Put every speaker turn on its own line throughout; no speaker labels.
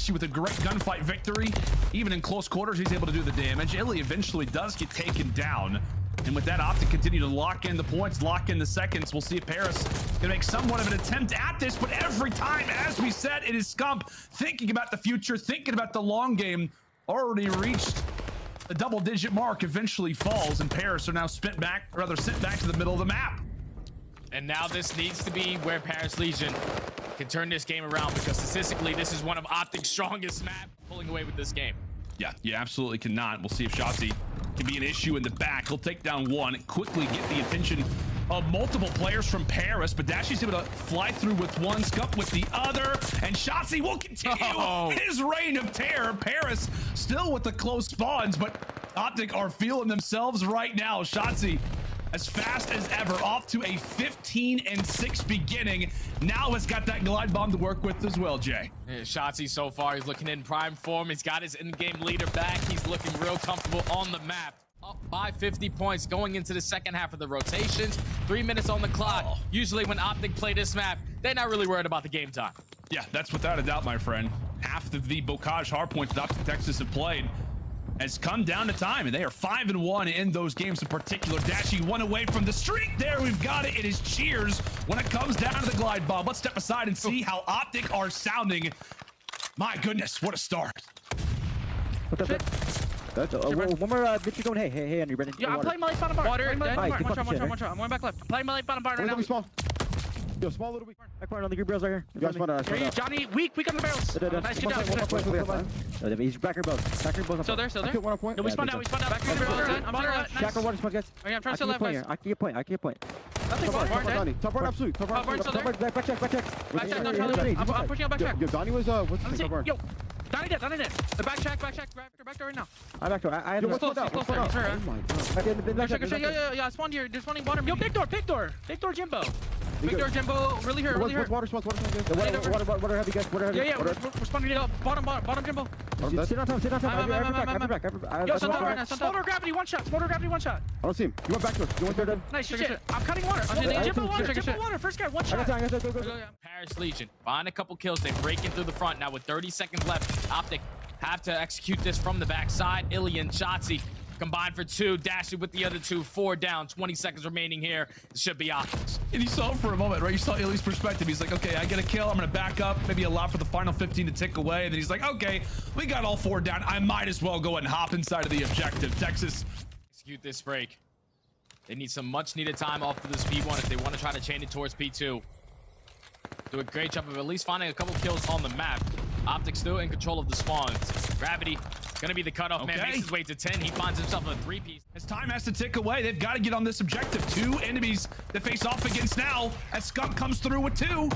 Dashy with a great gunfight victory. Even in close quarters, he's able to do the damage. iLLeY eventually does get taken down. And with that, OpTic continue to lock in the points, lock in the seconds. We'll see if Paris can make somewhat of an attempt at this, but every time, as we said, it is Scump thinking about the future, thinking about the long game. Already reached the double-digit mark, eventually falls, and Paris are now sent back to the middle of the map.
And now this needs to be where Paris Legion can turn this game around, because statistically, this is one of OpTic's strongest maps pulling away with this game.
Yeah, you absolutely cannot. We'll see if Shotzzy can be an issue in the back. He'll take down one, quickly get the attention of multiple players from Paris, but Dashy's able to fly through with one, Scump with the other, and Shotzzy will continue his reign of terror. Paris still with the close spawns, but OpTic are feeling themselves right now. Shotzzy, as fast as ever, off to a 15-6 beginning. Now has got that glide bomb to work with as well, Jay.
Yeah, Shotzzy so far, he's looking in prime form. He's got his in-game leader back. He's looking real comfortable on the map. Up by 50 points going into the second half of the rotations. 3 minutes on the clock. Usually when OpTic play this map, they're not really worried about the game time.
Yeah, that's without a doubt, my friend. Half of the Bocage hardpoints that OpTic Texas have played has come down to time, and they are 5-1 in those games in particular. Dashy one away from the streak. There, we've got it. It is cheers when it comes down to the glide bomb. Let's step aside and see how OpTic are sounding. My goodness, what a start.
One more did you going? Hey, Andrew, Brendan.
Yeah, I'm playing my left bottom bar.
Water,
One shot. I'm going back left. I'm playing my left bottom bar right now.
Small. Yo, small little weak. Back corner on the green barrels right here. You guys spawn
Johnny, weak on the barrels. Nice, good job.
He's back here both.
Still there.
I hit 1 point.
No, we spawned out. Back here, barrels. I'm on the right.
Jack or water spot, guys.
I'm trying to stay left, guys.
I can get point.
Nothing, Barn.
Top right, absolute. Top right, back check.
Back check, no, Charlie. I'm pushing out back check.
Yo, Donnie was, what's his name?
Yo, Donnie dead. The back check. Back door right now.
I'm back door. I had
close
out. Oh my god.
Yeah, I spawned here. They're spawning bottom. Yo, big door. Jimbo. Big door, Jimbo. Really hurt.
Water spawns. Water heavy, guys.
Yeah, we're spawning it up. Bottom, Jimbo.
Sit on top. I'll be back.
Yo, Sun right now. Motor gravity, one shot. I
don't see him. You went back to us. You went there, then.
Nice shit. I'm cutting water. Jimbo water. First guy, one shot.
Go.
Paris Legion find a couple kills. They break in through the front. Now with 30 seconds left, OpTic have to execute this from the backside. iLLeY and Shotzzy combined for 2. Dashy with the other 2. 4 down. 20 seconds remaining here. It should be OpTic.
And you saw it for a moment, right? You saw iLLeY's perspective. He's like, okay, I get a kill. I'm going to back up, maybe allow for the final 15 to tick away. And then he's like, okay, we got all 4 down. I might as well go and hop inside of the objective. Texas.
Execute this break. They need some much needed time off of this P1 if they want to try to chain it towards P2. Do a great job of at least finding a couple kills on the map. OpTic still in control of the spawns. Gravity gonna be the cutoff man. Makes his way to 10. He finds himself a 3-piece.
As time has to tick away, they've got to get on this objective. 2 enemies to face off against now as Scump comes through with 2.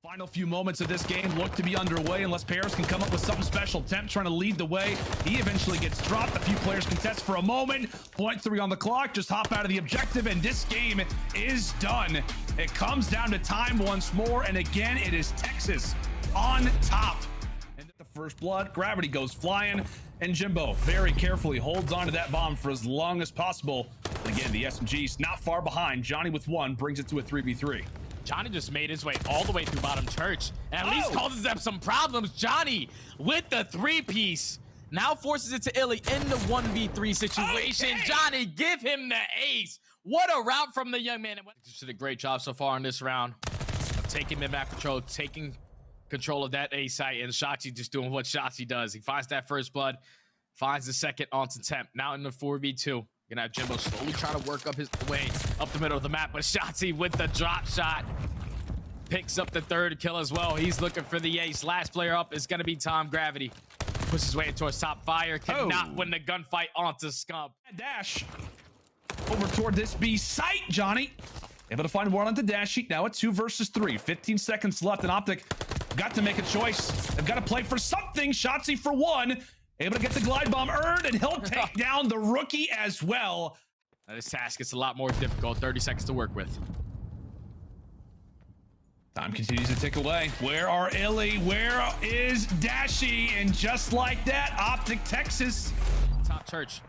Final few moments of this game look to be underway unless Paris can come up with something special. Temp trying to lead the way. He eventually gets dropped. A few players contest for a moment. 0.3 on the clock. Just hop out of the objective, and this game is done. It comes down to time once more, and again, it is Texas on top. And the first blood, Gravity goes flying, and Jimbo very carefully holds onto that bomb for as long as possible. And again, the SMG's not far behind. Johnny with 1 brings it to a 3v3.
Johnny just made his way all the way through bottom church and at least causes them some problems. Johnny with the 3-piece now forces it to iLLeY in the 1v3 situation. Okay. Johnny, give him the ace. What a route from the young man. Just did a great job so far in this round of taking mid-map control, taking control of that A site, and Shotzzy just doing what Shotzzy does. He finds that first blood, finds the second onto Temp. Now in the 4v2. Gonna have Jimbo slowly try to work up his way up the middle of the map, but Shotzzy with the drop shot picks up the 3rd kill as well. He's looking for the ace. Last player up is gonna be Tom Gravity. Pushes his way towards top fire. Cannot win the gunfight onto Scump.
Dash over toward this B site. Johnny able to find one onto Dashy. Now it's 2 versus 3. 15 seconds left, and OpTic got to make a choice. They've got to play for something. Shotzzy for 1. Able to get the glide bomb earned, and he'll take down the rookie as well.
Now this task gets a lot more difficult. 30 seconds to work with.
Time continues to tick away. Where are iLLeY? Where is Dashy? And just like that, OpTic Texas.
Top church.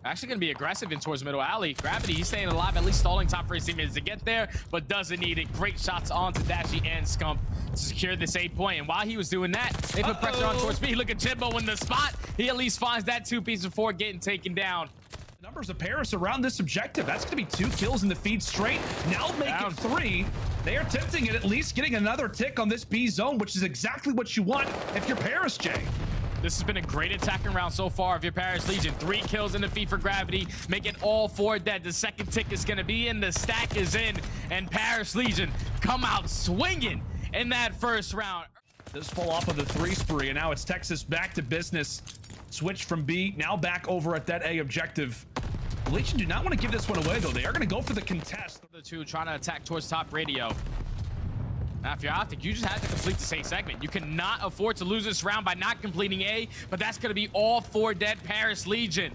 Actually going to be aggressive in towards middle alley. Gravity, he's staying alive, at least stalling top for his teammates to get there, but doesn't need it. Great shots onto Dashy and Scump to secure this 8 point. And while he was doing that, they put pressure on towards me. Look at Jimbo in the spot. He at least finds that 2-piece before getting taken down.
The numbers of Paris around this objective. That's going to be 2 kills in the feed straight. Now make it 3. They are tempting it, at least getting another tick on this B zone, which is exactly what you want if you're Paris, Jay.
This has been a great attacking round so far of your Paris Legion. 3 kills in the feed for Gravity, making all 4 dead. The second tick is going to be in, the stack is in, and Paris Legion come out swinging in that first round.
This fall off of the 3 spree, and now it's Texas back to business. Switch from B, now back over at that A objective. The Legion do not want to give this one away, though. They are going to go for the contest.
The 2 trying to attack towards top radio. Now, if you're OpTic, you just have to complete the same segment. You cannot afford to lose this round by not completing A, but that's going to be all 4 dead Paris Legion.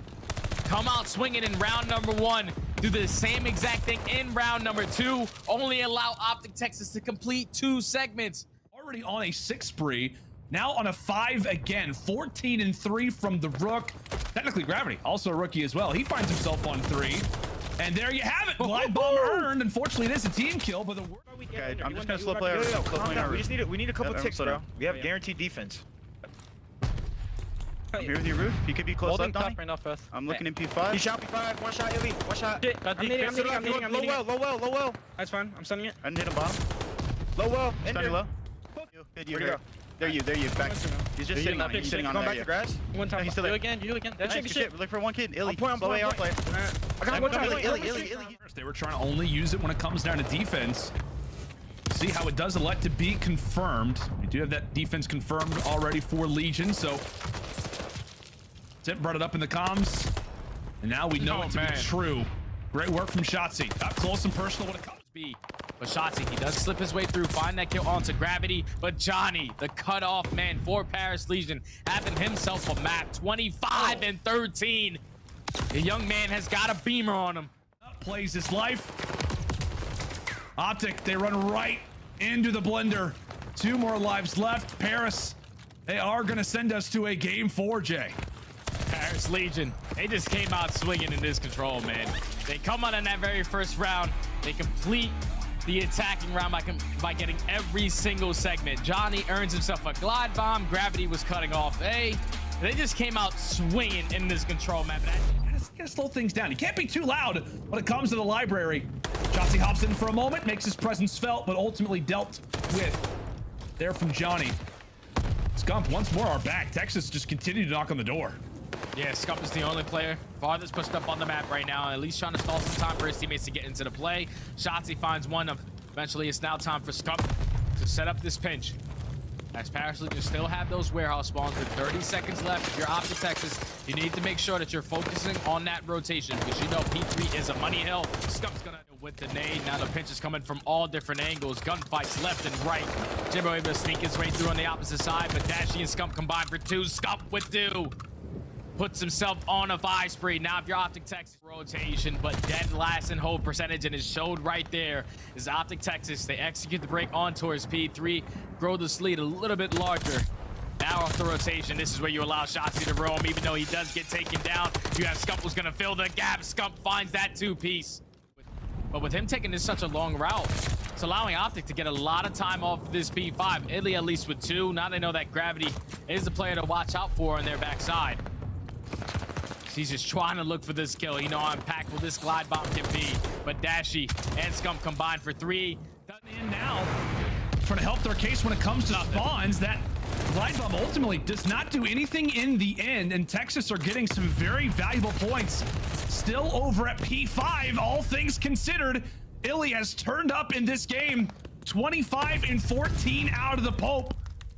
Come out swinging in round number 1. Do the same exact thing in round number 2. Only allow OpTic Texas to complete 2 segments.
Already on a 6 spree. Now on a 5 again. 14 and 3 from the Rook. Technically Gravity, also a rookie as well. He finds himself on 3. And there you have it. Glide bomb earned. Unfortunately, it is a team kill, but the work.
Okay, I'm just gonna slow play. We need a couple ticks, bro. We have guaranteed defense. I'm here with you, Root. He could be close up, Donnie. I'm looking in P5. He shot P5. 1 shot, Illy. 1 shot.
I'm needing.
Low well.
That's fine. I'm stunning it.
I didn't hit him bottom. Low well. Standy low. Where'd you go? There you. Back. He's just sitting on it. He's sitting on there. Going back to grass.
One time.
He's still there.
You again. That should be shit.
Look for 1 kid. Illy. Slow way out play.
I got 1 time.
Illy.
They were trying to only use it when it comes down to defense. See how it does elect to be confirmed. We do have that defense confirmed already for Legion, so Simp brought it up in the comms, and now we know it to be true. Great work from Shotzzy. Up close and personal when it comes.
But Shotzzy, he does slip his way through, find that kill onto Gravity, but Johnny, the cutoff man for Paris Legion, having himself a map 25 and 13. The young man has got a beamer on him.
Plays his life. OpTic, they run right into the blender. 2 more lives left. Paris, they are going to send us to a game 4, Jay.
Paris Legion, they just came out swinging in this control, man. They come out in that very first round. They complete the attacking round by getting every single segment. Johnny earns himself a glide bomb. Gravity was cutting off A. They just came out swinging in this control map.
Gotta slow things down. You can't be too loud when it comes to the library. Shotzzy hops in for a moment, makes his presence felt, but ultimately dealt with there from Johnny. Scump once more are back. Texas just continued to knock on the door.
Yeah, Scump is the only player farthest pushed up on the map right now, at least trying to stall some time for his teammates to get into the play. Shotzzy finds one. Eventually, it's now time for Scump to set up this pinch. As Paris Legion still have those warehouse spawns with 30 seconds left. If you're OpTic Texas, you need to make sure that you're focusing on that rotation because you know P3 is a money hill. Scump's gonna with the nade. Now the pinch is coming from all different angles. Gunfights left and right. Jimbo able to sneak his way through on the opposite side, but Dashy and Scump combined for 2. Scump with 2. Puts himself on a 5 spree. Now if you're OpTic Texas, rotation, but dead last in hold percentage, and it showed right there is OpTic Texas. They execute the break on towards P3, grow this lead a little bit larger. Now off the rotation, this is where you allow Shotzzy to roam, even though he does get taken down. You have Scump who's gonna fill the gap. Scump finds that 2-piece. But with him taking this such a long route, it's allowing OpTic to get a lot of time off this P5. Italy at least with 2. Now they know that Gravity is the player to watch out for on their backside. He's just trying to look for this kill. You know how impactful this glide bomb can be. But Dashy and Scump combined for 3.
In now, trying to help their case when it comes to spawns. That glide bomb ultimately does not do anything in the end, and Texas are getting some very valuable points. Still over at P5, all things considered. Illy has turned up in this game. 25 and 14 out of the Pope.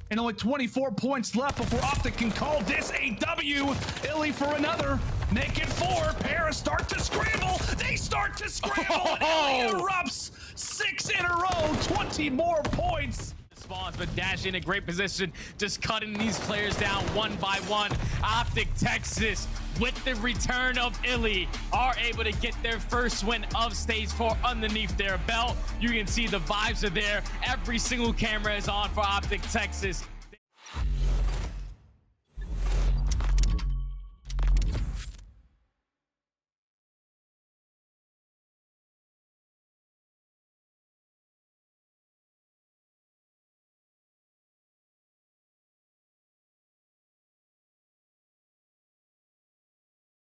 And only 24 points left before OpTic can call this a W. Illy for another. Make it 4. Paris start to scramble. They start to scramble. And Illy erupts 6 in a row. 20 more points.
Spawns, but Dash in a great position, just cutting these players down one by one. OpTic Texas, with the return of Illy, are able to get their first win of stage 4 underneath their belt. You can see the vibes are there. Every single camera is on for OpTic Texas.